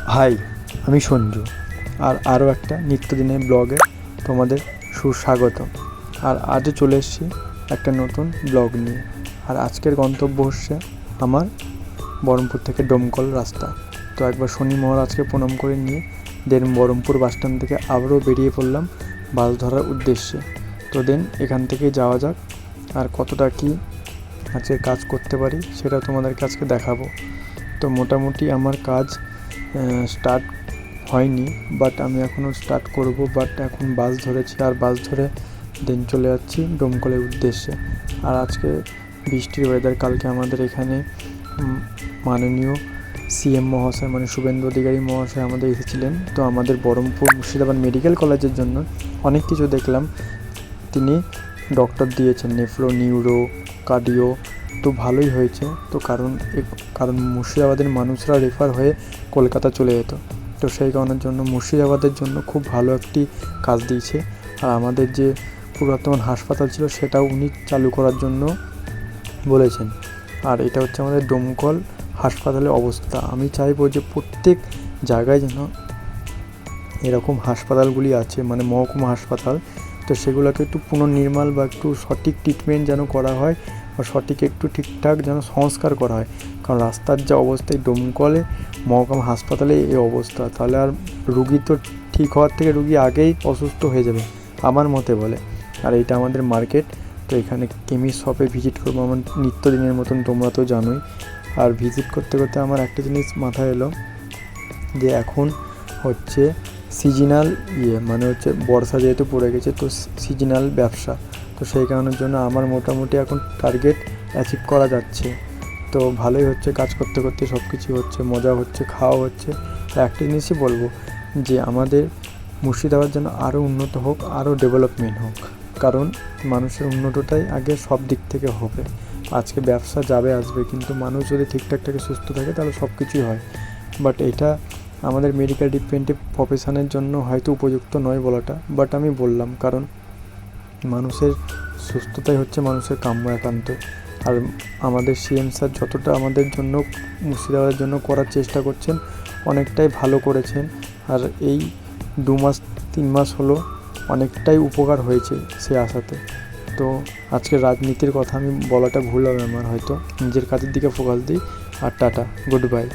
High, আমি সঞ্জু। আর আরও একটা নিত্যদিনের ব্লগে তোমাদের সুস্বাগত। আর আজও চলে এসেছি একটা নতুন ব্লগ নিয়ে। আর আজকের গন্তব্য হচ্ছে আমার বহরমপুর থেকে ডোমকল রাস্তা। তো একবার শনি মহারাজকে প্রণাম করে নিয়ে দেন বহরমপুর বাসস্ট্যান্ড থেকে আবারও বেরিয়ে পড়লাম বাস ধরার উদ্দেশ্যে। তো দেন এখান থেকে যাওয়া যাক, আর কতটা কি আজকে কাজ করতে পারি সেটা তোমাদেরকে আজকে দেখাবো। তো মোটামুটি আমার কাজ স্টার্ট হয়নি, বাট আমি এখনও স্টার্ট করব। বাট এখন বাস ধরেছি, আর বাস ধরে দেন চলে যাচ্ছি ডোমকলের উদ্দেশ্যে। আর আজকে বৃষ্টির ওয়েদার। কালকে আমাদের এখানে মাননীয় সিএম মহাশয় মানে শুভেন্দু অধিকারী মহাশয় আমাদের এসেছিলেন। তো আমাদের বহরমপুর মুর্শিদাবাদ মেডিকেল কলেজের জন্য অনেক কিছু দেখলাম। তিনি ডক্টর দিয়েছেন নেফ্রো, নিউরো, কার্ডিও। তো ভালোই হয়েছে। তো কারণ মুর্শিদাবাদের মানুষরা রেফার হয়ে কলকাতা চলে যেত। তো সেই কারণের জন্য মুর্শিদাবাদের জন্য খুব ভালো একটি কাজ দিয়েছে। আর আমাদের যে পুরাতন হাসপাতাল ছিল সেটাও উনি চালু করার জন্য বলেছেন। আর এটা হচ্ছে আমাদের ডোমকল হাসপাতালের অবস্থা। আমি চাইবো যে প্রত্যেক জায়গায় যেন এরকম হাসপাতালগুলি আছে, মানে মহকুমা হাসপাতাল। তো সেগুলোকে একটু পুনর্নির্মাণ বা একটু সঠিক ট্রিটমেন্ট যেন করা হয়, বা সঠিক একটু ঠিকঠাক যেন সংস্কার করা হয়। কারণ রাস্তার যা অবস্থা, ডোমকলে মহকুমা হাসপাতালে এই অবস্থা, তাহলে আর রুগী তো ঠিক হওয়ার থেকে রুগী আগেই অসুস্থ হয়ে যাবে আমার মতে বলে। আর এইটা আমাদের মার্কেট। তো এখানে কেমিস্ট শপে ভিজিট করবো আমার নিত্যদিনের মতন, তোমরা তো জানোই। আর ভিজিট করতে করতে আমার একটা জিনিস মাথায় এলো যে এখন হচ্ছে সিজনাল মানে হচ্ছে বর্ষা যেহেতু পড়ে গেছে, তো সিজনাল ব্যবসা। তো সেই কারণের জন্য আমার মোটামুটি এখন টার্গেট অ্যাচিভ করা যাচ্ছে। তো ভালোই হচ্ছে, কাজ করতে করতে সব কিছু হচ্ছে, মজা হচ্ছে, খাওয়া হচ্ছে। তো একটা জিনিসই বলবো যে আমাদের মুর্শিদাবাদ যেন আরও উন্নত হোক, আরও ডেভেলপমেন্ট হোক। কারণ মানুষের উন্নতটাই আগে সব দিক থেকে হবে। আজকে ব্যবসা যাবে আসবে, কিন্তু মানুষ যদি ঠিকঠাক থাকে, সুস্থ থাকে, তাহলে সব কিছুই হয়। বাট এটা আমাদের মেডিকেল ডিপেন্ডেন্ট প্রফেশনের জন্য হয়তো উপযুক্ত নয় বলাটা, বাট আমি বললাম কারণ মানুষের সুস্থতাই হচ্ছে মানুষের কাম্য একান্ত। আর আমাদের সিএম স্যার যতটা আমাদের জন্য মুর্শিদাবাদের জন্য করার চেষ্টা করছেন, অনেকটাই ভালো করেছেন। আর এই 2 মাস 3 মাস হলো অনেকটাই উপকার হয়েছে সে আশাতে। তো আজকে রাজনীতির কথা আমি বলাটা ভুল হবে আমার, হয়তো নিজের কাজের দিকে ফোকাস দিই। আর টাটা, গুড বাই।